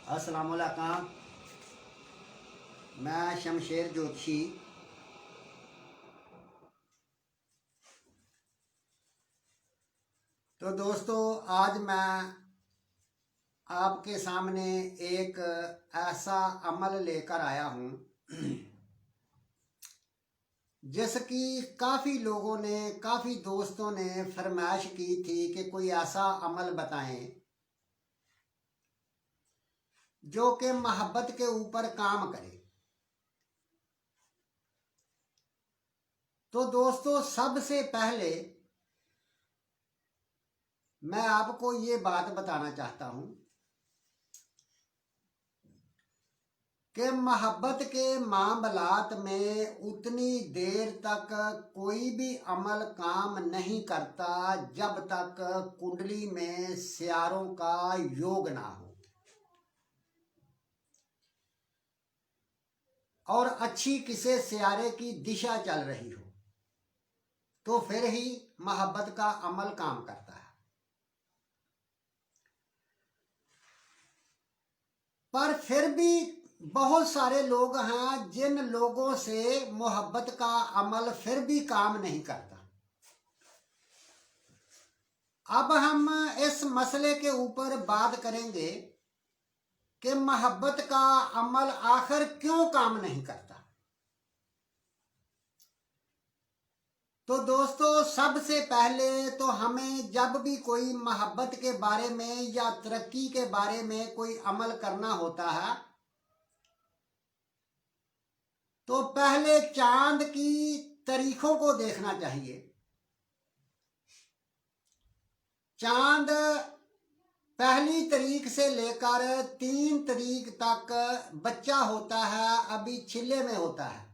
अस्सलाम वालेकुम। मैं शमशेर जोशी। तो दोस्तों, आज मैं आपके सामने एक ऐसा अमल लेकर आया हूँ जिसकी काफ़ी लोगों ने, काफ़ी दोस्तों ने फरमाइश की थी कि कोई ऐसा अमल बताएं जो कि मोहब्बत के ऊपर काम करे। तो दोस्तों, सबसे पहले मैं आपको ये बात बताना चाहता हूँ कि मोहब्बत के मामलात में उतनी देर तक कोई भी अमल काम नहीं करता जब तक कुंडली में सियारों का योग ना हो और अच्छी किसी सियारे की दिशा चल रही हो, तो फिर ही मोहब्बत का अमल काम करता है। पर फिर भी बहुत सारे लोग हैं जिन लोगों से मोहब्बत का अमल फिर भी काम नहीं करता। अब हम इस मसले के ऊपर बात करेंगे कि मोहब्बत का अमल आखिर क्यों काम नहीं करता। तो दोस्तों, सबसे पहले तो हमें जब भी कोई मोहब्बत के बारे में या तरक्की के बारे में कोई अमल करना होता है तो पहले चांद की तारीखों को देखना चाहिए। चांद पहली तारीख से लेकर 3 तारीख तक बच्चा होता है, अभी छिले में होता है,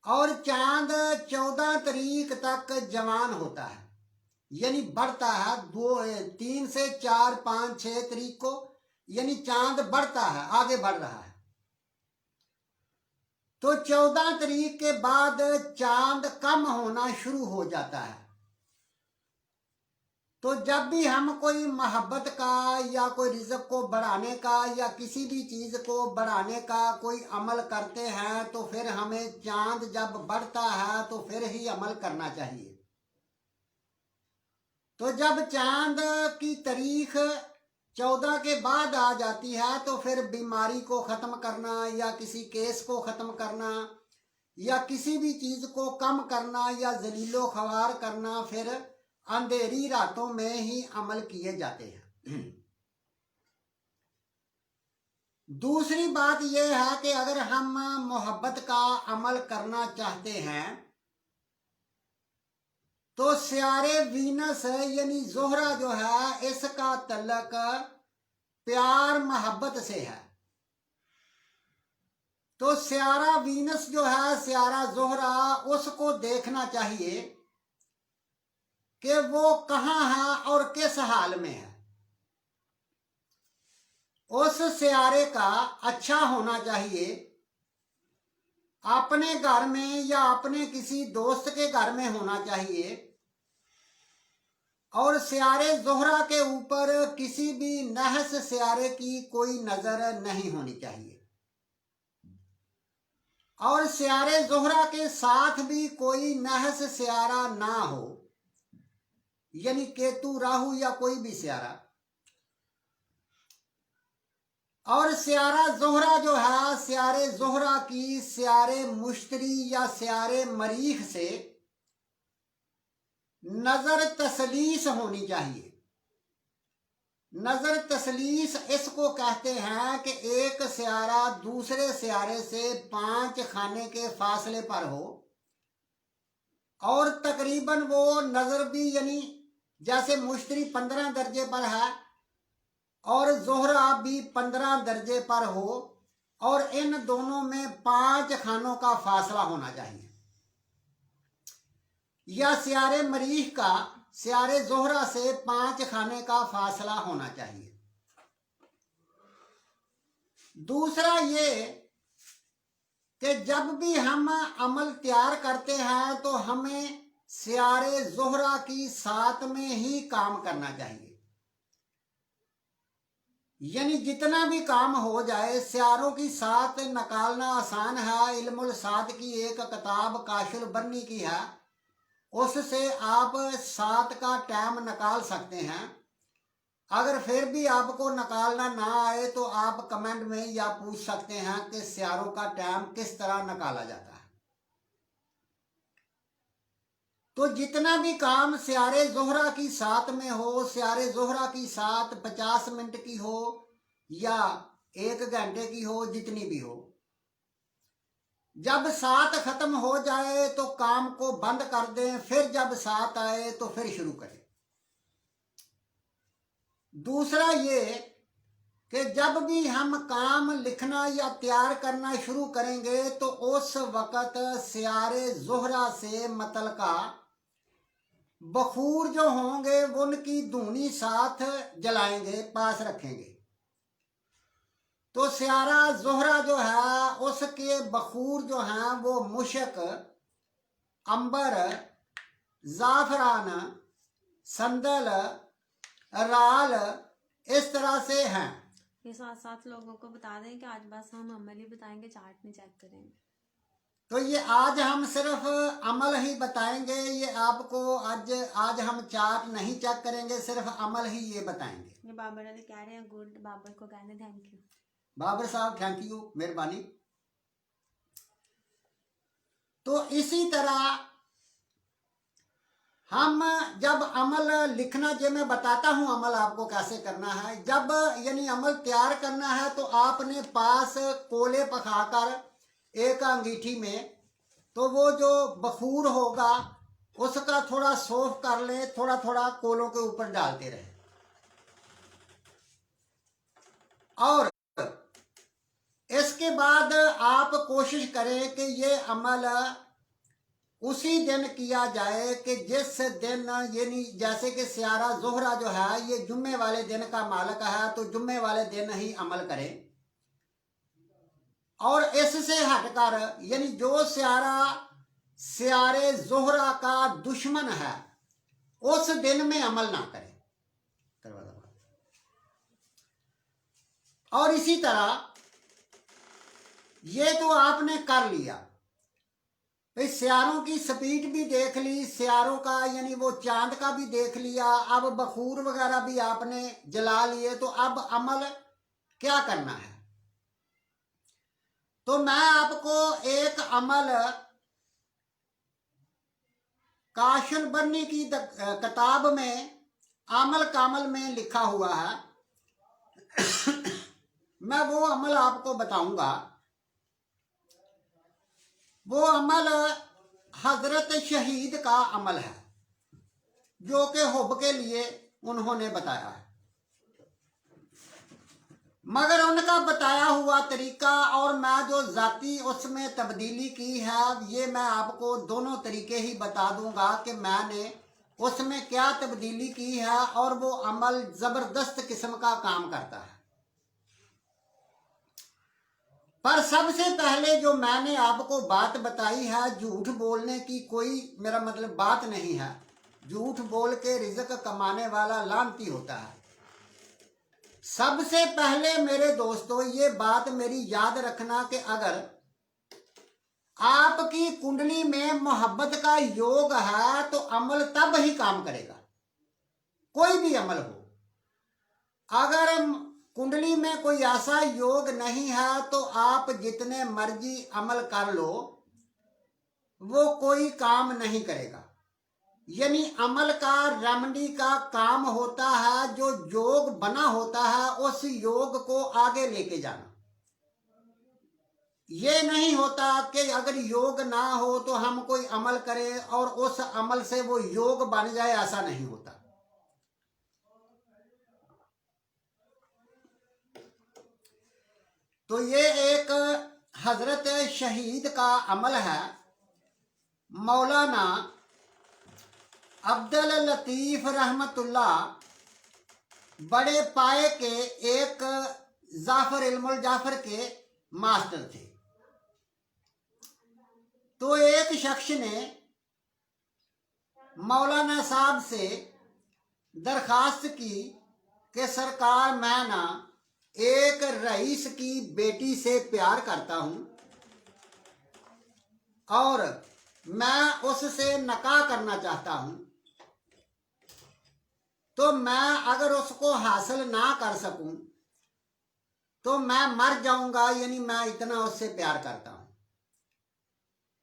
और चांद 14 तारीख तक जवान होता है, यानी बढ़ता है। 3 से 4, 5, 6 तारीख को यानी चांद बढ़ता है, आगे बढ़ रहा है। तो 14 तारीख के बाद चांद कम होना शुरू हो जाता है। तो जब भी हम कोई मोहब्बत का या कोई रिज़्क को बढ़ाने का या किसी भी चीज़ को बढ़ाने का कोई अमल करते हैं तो फिर हमें चांद जब बढ़ता है तो फिर ही अमल करना चाहिए। तो जब चांद की तारीख 14 के बाद आ जाती है तो फिर बीमारी को ख़त्म करना या किसी केस को ख़त्म करना या किसी भी चीज़ को कम करना या जलीलो ख्वार करना फिर अंधेरी रातों में ही अमल किए जाते हैं। दूसरी बात यह है कि अगर हम मोहब्बत का अमल करना चाहते हैं तो सियारे वीनस यानी जोहरा जो है, इसका तल्लक प्यार मोहब्बत से है। तो सियारा वीनस जो है, सियारा जोहरा, उसको देखना चाहिए कि वो कहाँ है और किस हाल में है। उस सियारे का अच्छा होना चाहिए। अपने घर में या अपने किसी दोस्त के घर में होना चाहिए और सियारे जोहरा के ऊपर किसी भी नहस सियारे की कोई नजर नहीं होनी चाहिए और सियारे जोहरा के साथ भी कोई नहस सियारा ना हो, यानी केतु, राहु या कोई भी सियारा। और सियारा जोहरा जो है, सियारे जोहरा की सियारे मुश्तरी या सियारे मरीख से नजर तसलीस होनी चाहिए। नजर तसलीस इसको कहते हैं कि एक सियारा दूसरे सियारे से 5 खाने के फासले पर हो और तकरीबन वो नजर भी, यानी जैसे मुश्तरी 15 दर्जे पर है और जोहरा भी 15 दर्जे पर हो और इन दोनों में 5 खानों का फासला होना चाहिए। या सियारे मरीख का सियारे जोहरा से 5 खाने का फासला होना चाहिए। दूसरा ये कि जब भी हम अमल तैयार करते हैं तो हमें सियारे जोहरा की साथ में ही काम करना चाहिए। यानी जितना भी काम हो जाए स्यारों की सात निकालना आसान है। इल्मुल सात की एक किताब काशुल बर्नी की है, उससे आप सात का टाइम निकाल सकते हैं। अगर फिर भी आपको निकालना ना आए तो आप कमेंट में या पूछ सकते हैं कि स्यारों का टाइम किस तरह निकाला जाता है। तो जितना भी काम स्यारे जोहरा की सात में हो, स्यारे जोहरा की सात 50 मिनट की हो या 1 घंटे की हो, जितनी भी हो, जब सात खत्म हो जाए तो काम को बंद कर दें, फिर जब सात आए तो फिर शुरू करें। दूसरा ये कि जब भी हम काम लिखना या तैयार करना शुरू करेंगे तो उस वक़्त स्यारे जोहरा से मतलका बखूर जो होंगे उनकी धूनी साथ जलाएंगे, पास रखेंगे। तो स्यारा जोहरा जो है उसके बखूर जो हैं वो मुशक, अंबर, जाफरान, संदल, राल इस तरह से हैं। ये साथ साथ लोगों को बता दें कि आज बस हम अमल ही बताएंगे, चार्ट नहीं चेक करेंगे। तो ये आज हम सिर्फ अमल ही बताएंगे, ये आपको आज हम चार्ट नहीं चेक करेंगे, सिर्फ अमल ही ये बताएंगे। ये बाबर अली कह रहे हैं गुड, बाबर को कहने थैंक यू। बाबर साहब थैंक यू, मेहरबानी। तो इसी तरह हम जब अमल लिखना, जो मैं बताता हूं अमल आपको कैसे करना है। जब यानी अमल तैयार करना है तो आपने पास कोले पकाकर एक अंगीठी में, तो वो जो बखूर होगा उसका थोड़ा सोफ कर ले, थोड़ा थोड़ा कोलों के ऊपर डालते रहे। और इसके बाद आप कोशिश करें कि ये अमल उसी दिन किया जाए कि जिस दिन, यानी जैसे कि स्यारा जोहरा जो है ये जुम्मे वाले दिन का मालिक है, तो जुम्मे वाले दिन ही अमल करें। और इससे हटकर यानी जो स्यारा स्यारे जोहरा का दुश्मन है उस दिन में अमल ना करें। और इसी तरह ये तो आपने कर लिया, भाई स्यारों की स्पीड भी देख ली, स्यारों का यानी वो चांद का भी देख लिया, अब बखूर वगैरह भी आपने जला लिए। तो अब अमल क्या करना है, तो मैं आपको एक अमल काशुल बर्नी की किताब में अमल कामल में लिखा हुआ है, मैं वो अमल आपको बताऊंगा। वो अमल हजरत शहीद का अमल है जो कि हुब के लिए उन्होंने बताया है, मगर उनका बताया हुआ तरीका और मैं जो जाती उसमें तब्दीली की है, ये मैं आपको दोनों तरीके ही बता दूंगा कि मैंने उसमें क्या तब्दीली की है, और वो अमल जबरदस्त किस्म का काम करता है। पर सबसे पहले जो मैंने आपको बात बताई है, झूठ बोलने की कोई मेरा मतलब बात नहीं है। झूठ बोल के रिज़्क कमाने वाला लानती होता है। सबसे पहले मेरे दोस्तों ये बात मेरी याद रखना कि अगर आपकी कुंडली में मोहब्बत का योग है तो अमल तब ही काम करेगा, कोई भी अमल हो। अगर कुंडली में कोई ऐसा योग नहीं है तो आप जितने मर्जी अमल कर लो वो कोई काम नहीं करेगा। यानी अमल का रेमेडी का काम होता है, जो योग बना होता है उस योग को आगे लेके जाना। ये नहीं होता कि अगर योग ना हो तो हम कोई अमल करें और उस अमल से वो योग बन जाए, ऐसा नहीं होता। तो ये एक हजरत शहीद का अमल है। मौलाना अब्दुल लतीफ रहमतुल्लाह बड़े पाए के एक जाफर इल्मुल जाफर के मास्टर थे। तो एक शख्स ने मौलाना साहब से दरखास्त की कि सरकार मैं ना एक रईस की बेटी से प्यार करता हूं और मैं उससे निकाह करना चाहता हूं, तो मैं अगर उसको हासिल ना कर सकूं तो मैं मर जाऊंगा, यानी मैं इतना उससे प्यार करता हूं।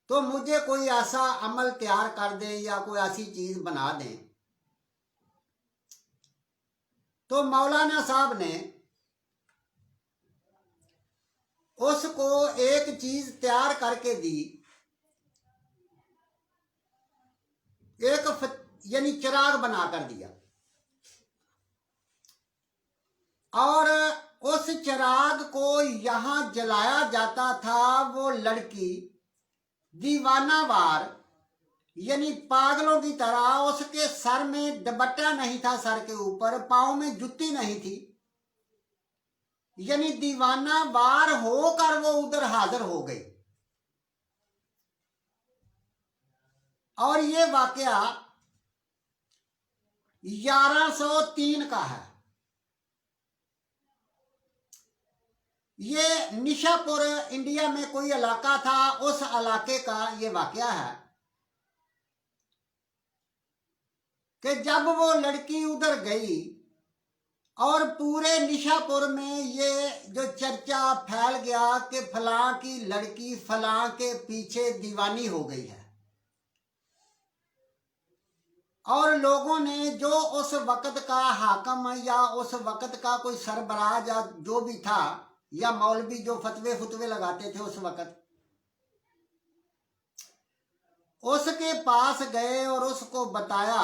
तो मुझे कोई ऐसा अमल तैयार कर दे या कोई ऐसी चीज बना दें। तो मौलाना साहब ने उसको एक चीज तैयार करके दी, यानी चिराग बना कर दिया, और उस चिराग को यहां जलाया जाता था। वो लड़की दीवानावार यानी पागलों की तरह, उसके सर में दुपट्टा नहीं था, सर के ऊपर पांव में जुत्ती नहीं थी, यानी दीवानावार होकर वो उधर हाजिर हो गई। और ये वाकया 1103 का है। ये निशापुर इंडिया में कोई इलाका था, उस इलाके का ये वाकया है कि जब वो लड़की उधर गई और पूरे निशापुर में ये जो चर्चा फैल गया कि फलां की लड़की फलां के पीछे दीवानी हो गई है, और लोगों ने जो उस वक्त का हाकम या उस वक्त का कोई सरबराह या जो भी था, या मौलवी जो फतवे लगाते थे उस वक्त, उसके पास गए और उसको बताया।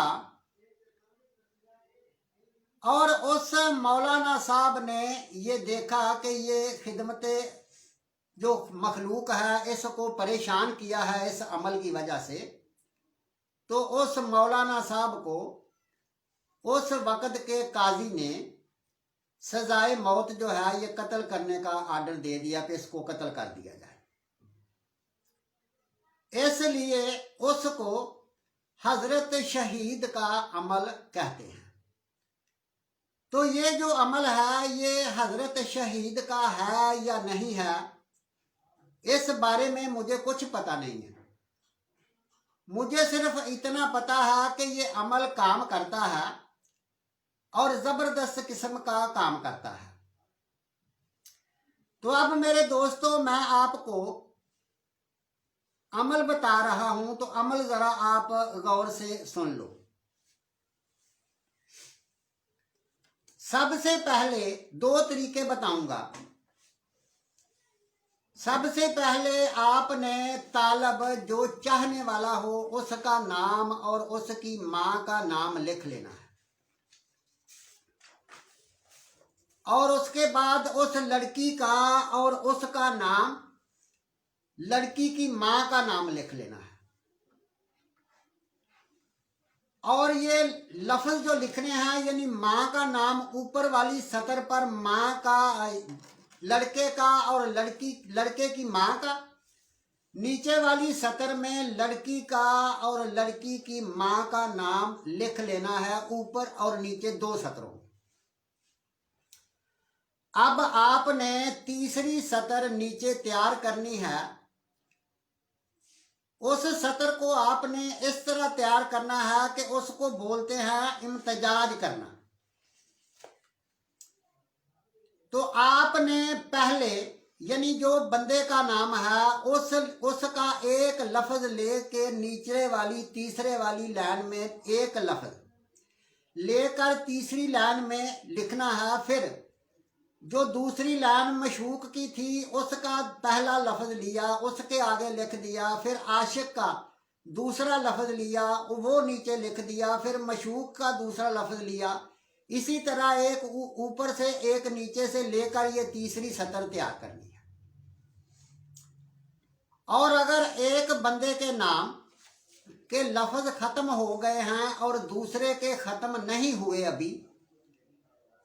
और उस मौलाना साहब ने ये देखा कि ये खिदमत जो मखलूक है इसको परेशान किया है इस अमल की वजह से। तो उस मौलाना साहब को उस वक्त के काजी ने सजाए मौत जो है ये कत्ल करने का आर्डर दे दिया कि इसको कत्ल कर दिया जाए। इसलिए उसको हजरत शहीद का अमल कहते हैं। तो ये जो अमल है ये हजरत शहीद का है या नहीं है, इस बारे में मुझे कुछ पता नहीं है। मुझे सिर्फ इतना पता है कि ये अमल काम करता है और जबरदस्त किस्म का काम करता है। तो अब मेरे दोस्तों, मैं आपको अमल बता रहा हूं, तो अमल जरा आप गौर से सुन लो। सबसे पहले 2 तरीके बताऊंगा। सबसे पहले आपने तालब जो चाहने वाला हो उसका नाम और उसकी मां का नाम लिख लेना है, और उसके बाद उस लड़की का और उसका नाम, लड़की की मां का नाम लिख लेना है। और ये लफ्ज जो लिखने हैं, यानी मां का नाम ऊपर वाली सतर पर मां का, लड़के का और लड़के की मां का, नीचे वाली सतर में लड़की का और लड़की की मां का नाम लिख लेना है, ऊपर और नीचे 2 सतरों। अब आपने तीसरी सतर नीचे तैयार करनी है। उस सतर को आपने इस तरह तैयार करना है कि उसको बोलते हैं इम्तिजाज करना। तो आपने पहले, यानी जो बंदे का नाम है उसका एक लफ्ज लेके नीचे वाली तीसरे वाली लाइन में एक लफ्ज लेकर तीसरी लाइन में लिखना है। फिर जो दूसरी लाइन मशूक की थी उसका पहला लफ्ज लिया, उसके आगे लिख दिया। फिर आशिक का दूसरा लफ्ज लिया, वो नीचे लिख दिया। फिर मशूक का दूसरा लफ्ज लिया। इसी तरह एक ऊपर से एक नीचे से लेकर ये तीसरी सतर तैयार करनी है। और अगर एक बंदे के नाम के लफ्ज खत्म हो गए हैं और दूसरे के खत्म नहीं हुए अभी,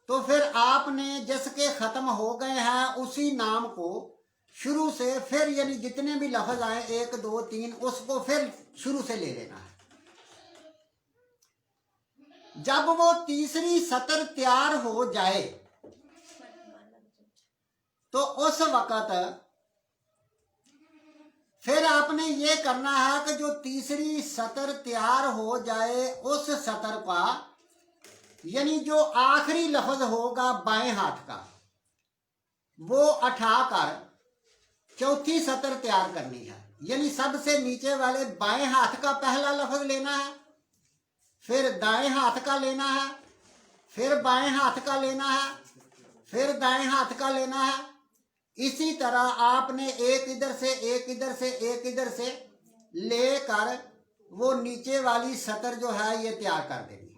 तो फिर आपने जिसके खत्म हो गए हैं उसी नाम को शुरू से, फिर यानी जितने भी लफ्ज आए 1 2 3, उसको फिर शुरू से ले लेना है। जब वो तीसरी सतर तैयार हो जाए तो उस वक़्त फिर आपने ये करना है कि जो तीसरी सतर तैयार हो जाए उस सतर का यानी जो आखिरी लफ्ज होगा बाएं हाथ का वो उठाकर चौथी सतर तैयार करनी है। यानी सबसे नीचे वाले बाएं हाथ का पहला लफ्ज लेना है, फिर दाएं हाथ का लेना है, फिर बाएं हाथ का लेना है, फिर दाएं हाथ का लेना है। इसी तरह आपने एक इधर से एक इधर से एक इधर से लेकर वो नीचे वाली सतर जो है ये तैयार कर देनी है।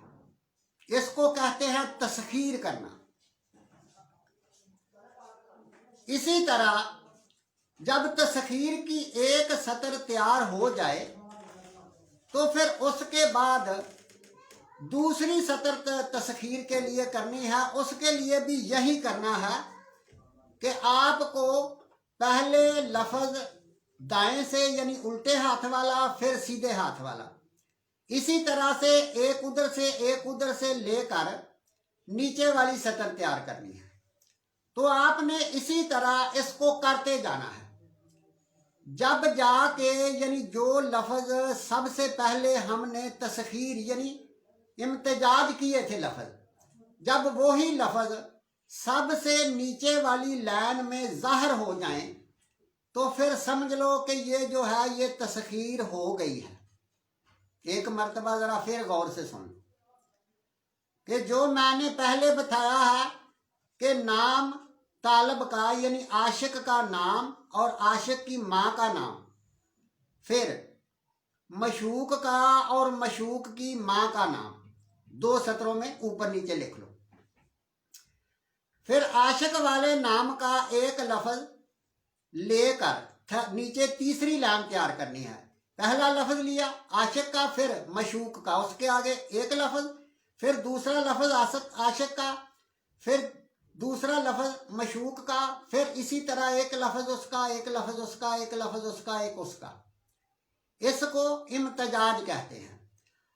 इसको कहते हैं तस्खीर करना। इसी तरह जब तस्खीर की एक सतर तैयार हो जाए तो फिर उसके बाद दूसरी सतर तस्खीर के लिए करनी है। उसके लिए भी यही करना है कि आपको पहले लफ्ज दाएं से यानी उल्टे हाथ वाला, फिर सीधे हाथ वाला, इसी तरह से एक उधर से लेकर नीचे वाली सतर तैयार करनी है। तो आपने इसी तरह इसको करते जाना है। जब जाके यानी जो लफ्ज सबसे पहले हमने तस्खीर यानी इम्तिजाज किए थे लफ्ज, जब वही लफ्ज सबसे नीचे वाली लाइन में ज़ाहिर हो जाए तो फिर समझ लो कि ये जो है ये तस्खीर हो गई है। एक मर्तबा ज़रा फिर गौर से सुन कि जो मैंने पहले बताया है कि नाम तालब का यानी आशिक का नाम और आशिक की माँ का नाम, फिर मशूक का और मशूक की माँ का नाम, दो सतरों में ऊपर नीचे लिख लो। फिर आशिक वाले नाम का एक लफ्ज लेकर नीचे तीसरी लाइन तैयार करनी है। पहला लफ्ज लिया आशिक का, फिर मशूक का, उसके आगे एक लफ्ज, फिर दूसरा लफ्ज आशिक का, फिर दूसरा लफ्ज मशूक का, फिर इसी तरह एक लफ्ज उसका, एक लफ्ज उसका, एक लफ्ज उसका, एक उसका। इसको इम्तिजाज कहते हैं।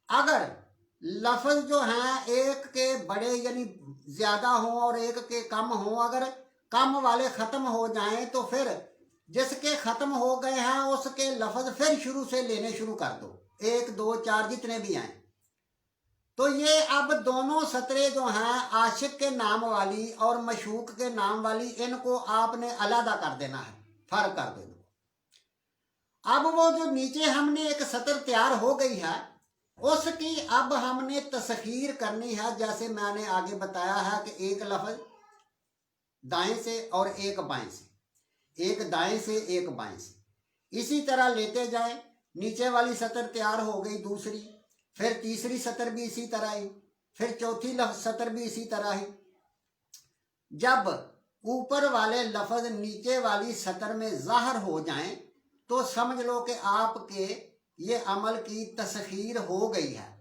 अगर लफ्ज जो हैं एक के बड़े यानी ज्यादा हो और एक के कम हो, अगर कम वाले खत्म हो जाएं तो फिर जिसके खत्म हो गए हैं उसके लफ्ज फिर शुरू से लेने शुरू कर दो, एक दो चार जितने भी आए। तो ये अब दोनों सतरें जो हैं आशिक के नाम वाली और मशूक के नाम वाली, इनको आपने अलहदा कर देना है, फर्क कर देना। अब वो जो नीचे हमने एक सतर तैयार हो गई है उसकी अब हमने तस्खीर करनी है। जैसे मैंने आगे बताया है कि एक लफ्ज दाएं से और एक बाएं से, एक दाएं से एक बाएं से, इसी तरह लेते जाए। नीचे वाली सतर तैयार हो गई दूसरी, फिर तीसरी सतर भी इसी तरह ही, फिर चौथी सतर भी इसी तरह ही। जब ऊपर वाले लफ्ज नीचे वाली सतर में ज़ाहिर हो जाएं तो समझ लो कि आपके ये अमल की तस्खीर हो गई है।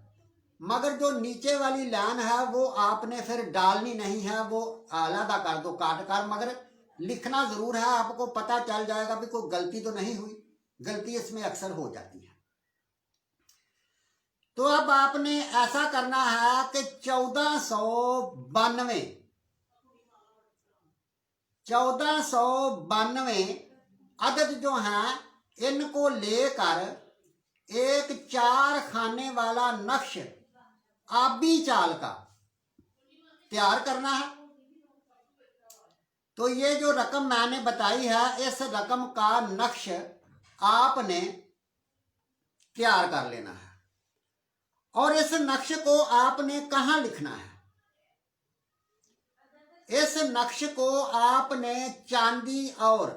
मगर जो नीचे वाली लाइन है वो आपने फिर डालनी नहीं है, वो अलहदा कर दो काट कर, मगर लिखना जरूर है। आपको पता चल जाएगा भी कोई गलती तो नहीं हुई, गलती इसमें अक्सर हो जाती है। तो अब आपने ऐसा करना है कि 1492 अदद जो हैं इनको लेकर एक 4 खाने वाला नक्श आबी चाल का तैयार करना है। तो ये जो रकम मैंने बताई है इस रकम का नक्श आपने तैयार कर लेना है। और इस नक्श को आपने कहाँ लिखना है? इस नक्श को आपने चांदी और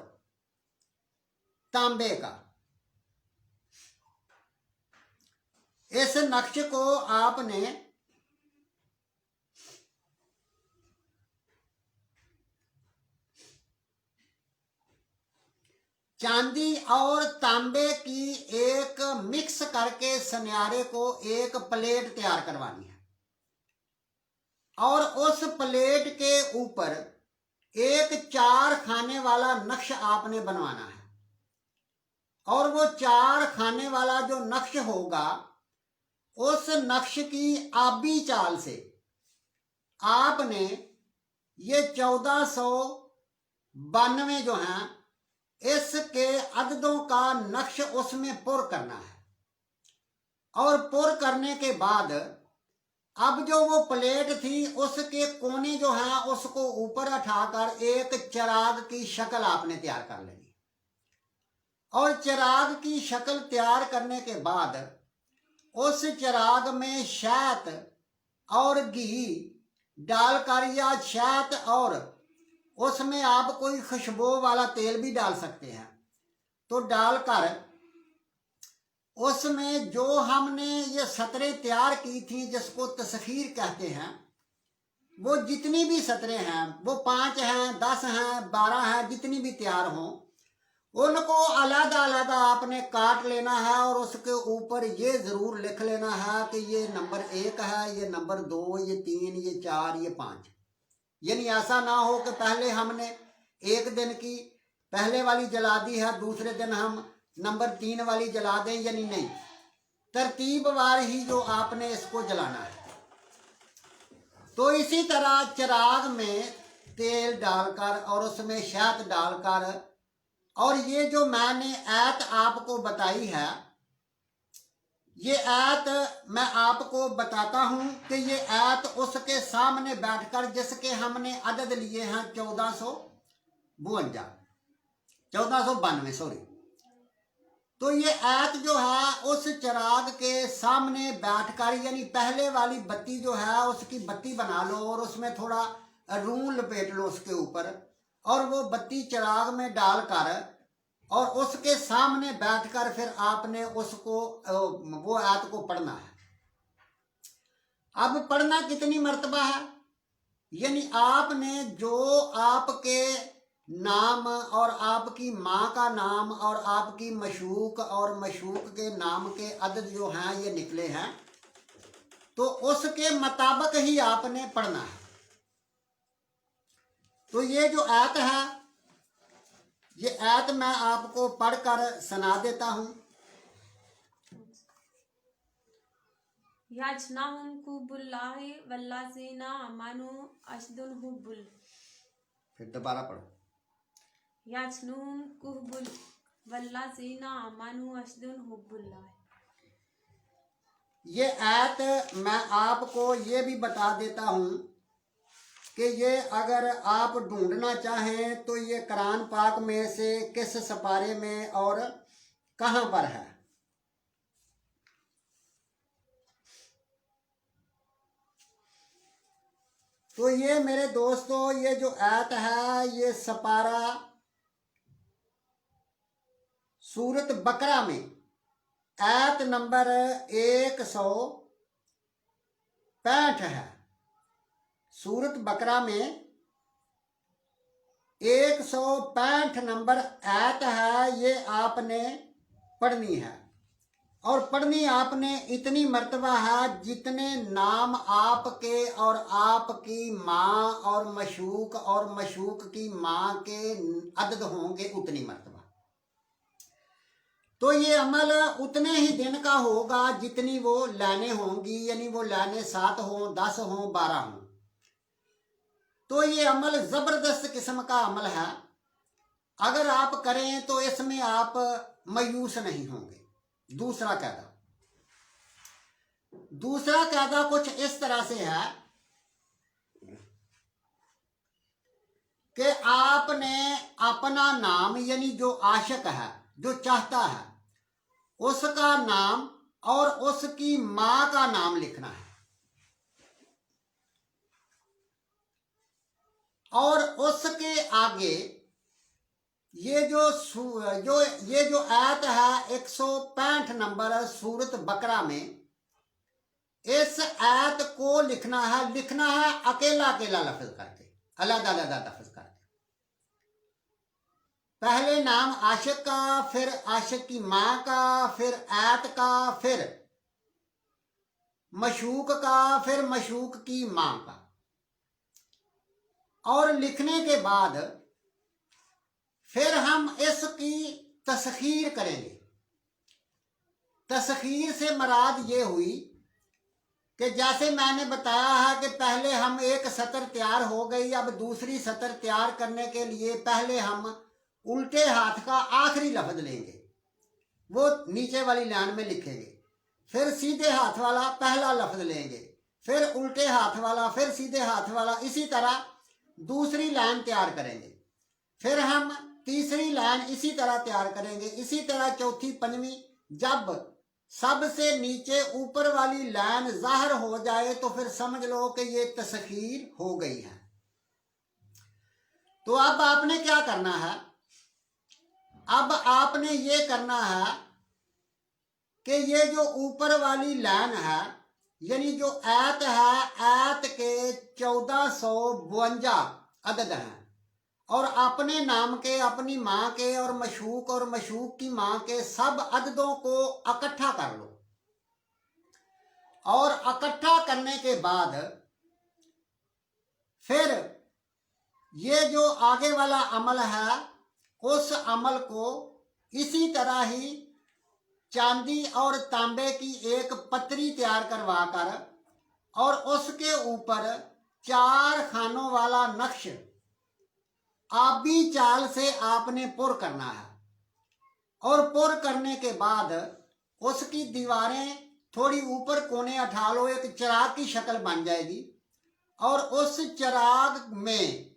तांबे का, इस नक्श को आपने चांदी और तांबे की एक मिक्स करके सन्यारे को एक प्लेट तैयार करवानी है और उस प्लेट के ऊपर एक 4 खाने वाला नक्श आपने बनवाना है। और वो 4 खाने वाला जो नक्श होगा उस नक्श की आबी चाल से आपने ये 1492 92 जो हैं, इसके अददों का नक्श उसमें पुर करना है। और पुर करने के बाद अब जो वो प्लेट थी उसके कोने जो हैं उसको ऊपर उठाकर एक चिराग की शक्ल आपने तैयार कर लेनी। और चिराग की शक्ल तैयार करने के बाद उस चिराग में शहद और घी डालकर, या शहद और उसमें आप कोई खुशबू वाला तेल भी डाल सकते हैं, तो डालकर उसमें जो हमने ये सतरें तैयार की थी जिसको तस्खीर कहते हैं, वो जितनी भी सतरें हैं, वो 5 हैं, 10 हैं, 12 हैं, जितनी भी तैयार हों, उनको अलग अलग आपने काट लेना है। और उसके ऊपर ये जरूर लिख लेना है कि ये नंबर 1 है, ये नंबर 2, ये 3, ये 4, ये 5। यानी ऐसा ना हो कि पहले हमने एक दिन की पहले वाली जला दी है, दूसरे दिन हम नंबर 3 वाली जला दें, यानी नहीं, तरतीबवार ही जो आपने इसको जलाना है। तो इसी तरह चिराग में तेल डालकर और उसमें शहद डालकर, और ये जो मैंने ऐत आपको बताई है, ये ऐत मैं आपको बताता हूं कि ये ऐत उसके सामने बैठकर, जिसके हमने अदद लिए हैं 1492 सॉरी। तो ये ऐत जो है उस चिराग के सामने बैठकर, यानी पहले वाली बत्ती जो है उसकी बत्ती बना लो और उसमें थोड़ा रूं लपेट लो उसके ऊपर, और वो बत्ती चिराग में डालकर और उसके सामने बैठकर फिर आपने उसको वो आयत को पढ़ना है। अब पढ़ना कितनी मर्तबा है, यानी आपने जो आपके नाम और आपकी माँ का नाम और आपकी मशूक और मशूक के नाम के अदद जो हैं ये निकले हैं, तो उसके मुताबिक ही आपने पढ़ना है। तो ये जो आयत है, ये आयत मैं आपको पढ़कर सुना देता हूं। याजनाहुम कुबुल्लाहि वल्लाज़ीना आमनु अशदुल हुब्बुल। फिर दोबारा पढ़ो। याजनाहुम कुबुल वल्लाज़ीना आमनु अशदुल हुब्बुल्लाह। ये आयत मैं आपको ये भी बता देता हूं कि ये अगर आप ढूंढना चाहें तो ये कुरान पाक में से किस सपारे में और कहां पर है। तो ये मेरे दोस्तों, ये जो आयत है ये सपारा सूरत बकरा में आयत नंबर 165 है। सूरत बकरा में 165 नंबर आयत है, ये आपने पढ़नी है। और पढ़नी आपने इतनी मर्तबा है जितने नाम आपके और आपकी माँ और मशूक की माँ के अदद होंगे उतनी मर्तबा। तो ये अमल उतने ही दिन का होगा जितनी वो लाने होंगी, यानी वो लाने 7 हो, 10 हो, 12 हो। तो ये अमल जबरदस्त किस्म का अमल है। अगर आप करें तो इसमें आप मायूस नहीं होंगे। दूसरा कायदा कुछ इस तरह से है कि आपने अपना नाम, यानी जो आशिक है, जो चाहता है, उसका नाम और उसकी मां का नाम लिखना है। और उसके आगे ये जो आयत है 165 नंबर सूरत बकरा में, इस आयत को लिखना है अकेला लफ्ज करके, अलग लफ्ज करके। पहले नाम आशिक का, फिर आशिक की मां का, फिर आयत का, फिर मशूक का, फिर मशूक की मां का। और लिखने के बाद फिर हम इसकी तस्खीर करेंगे। तस्खीर से मराद ये हुई कि जैसे मैंने बताया है कि पहले हम एक सतर तैयार हो गई, अब दूसरी सतर तैयार करने के लिए पहले हम उल्टे हाथ का आखिरी लफ्ज लेंगे, वो नीचे वाली लाइन में लिखेंगे, फिर सीधे हाथ वाला पहला लफ्ज लेंगे, फिर उल्टे हाथ वाला, फिर सीधे हाथ वाला, इसी तरह दूसरी लाइन तैयार करेंगे, फिर हम तीसरी लाइन इसी तरह तैयार करेंगे, इसी तरह चौथी, पंचवीं। जब सबसे नीचे ऊपर वाली लाइन जाहिर हो जाए तो फिर समझ लो कि ये तस्खीर हो गई है। तो अब आपने क्या करना है, अब आपने ये करना है कि ये जो ऊपर वाली लाइन है, यानी जो ऐत है, ऐत के 1452 अदद हैं, और अपने नाम के, अपनी माँ के और मशूक की माँ के सब अददों को इकट्ठा कर लो। और इकट्ठा करने के बाद फिर ये जो आगे वाला अमल है, उस अमल को इसी तरह ही चांदी और तांबे की एक पतरी तैयार करवा कर और उसके ऊपर 4 खानों वाला नक्श आबी चाल से आपने पुर करना है। और पुर करने के बाद उसकी दीवारें थोड़ी ऊपर कोने उठा लो, एक चिराग की शक्ल बन जाएगी, और उस चिराग में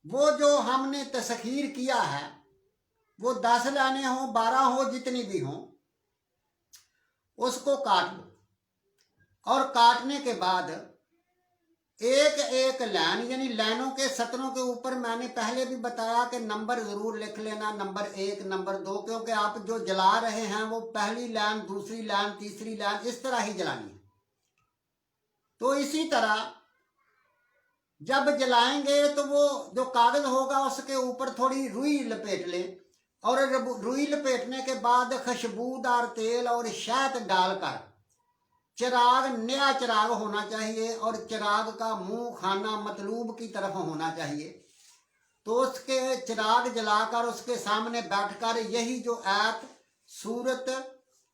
वो जो हमने तस्खीर किया है, वो 10 लाने हो, 12 हो, जितनी भी हो, उसको काट लो। और काटने के बाद एक एक लाइन, यानी लाइनों के सतरों के ऊपर मैंने पहले भी बताया कि नंबर जरूर लिख लेना, नंबर 1, नंबर 2, क्योंकि आप जो जला रहे हैं वो पहली लाइन, दूसरी लाइन, तीसरी लाइन, इस तरह ही जलानी है। तो इसी तरह जब जलाएंगे तो वो जो कागज होगा उसके ऊपर थोड़ी रुई लपेट लें, और रुई लपेटने के बाद खुशबूदार तेल और शहद डालकर चिराग, नया चिराग होना चाहिए, और चिराग का मुंह खाना मतलूब की तरफ होना चाहिए। तो उसके चिराग जलाकर उसके सामने बैठकर यही जो आयत सूरत,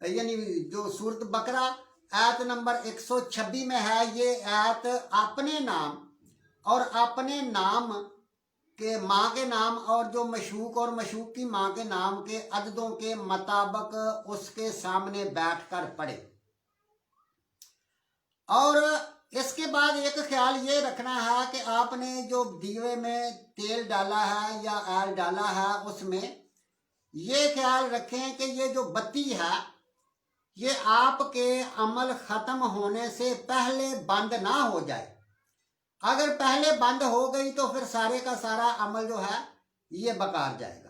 यानी जो सूरत बकरा आयत नंबर 126 में है, ये आयत अपने नाम और अपने नाम के माँ के नाम और जो मशूक और मशूक की माँ के नाम के अददों के मुताबिक उसके सामने बैठकर पढ़े। और इसके बाद एक ख्याल ये रखना है कि आपने जो दीवे में तेल डाला है या ऑयल डाला है, उसमें ये ख्याल रखें कि ये जो बत्ती है ये आपके अमल खत्म होने से पहले बंद ना हो जाए। अगर पहले बंद हो गई तो फिर सारे का सारा अमल जो है ये बेकार जाएगा,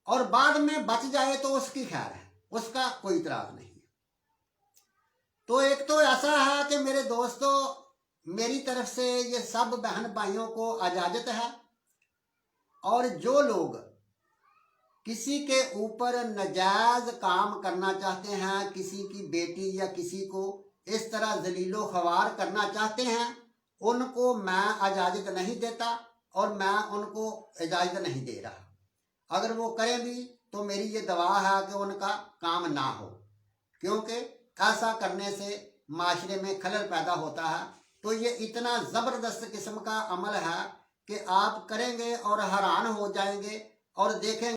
और बाद में बच जाए तो उसकी खैर है, उसका कोई इतराज नहीं है। तो एक तो ऐसा है कि मेरे दोस्तों, मेरी तरफ से ये सब बहन भाइयों को इजाजत है, और जो लोग किसी के ऊपर नजायज काम करना चाहते हैं, किसी की बेटी या किसी को इस तरह जलीलो ख्वार करना चाहते हैं, उनको मैं इजाजत नहीं देता और मैं उनको इजाजत नहीं दे रहा। अगर वो करें भी तो मेरी ये दवा है कि उनका काम ना हो, क्योंकि ऐसा करने से माशरे में खलल पैदा होता है। तो ये इतना ज़बरदस्त किस्म का अमल है कि आप करेंगे और हैरान हो जाएंगे और देखेंगे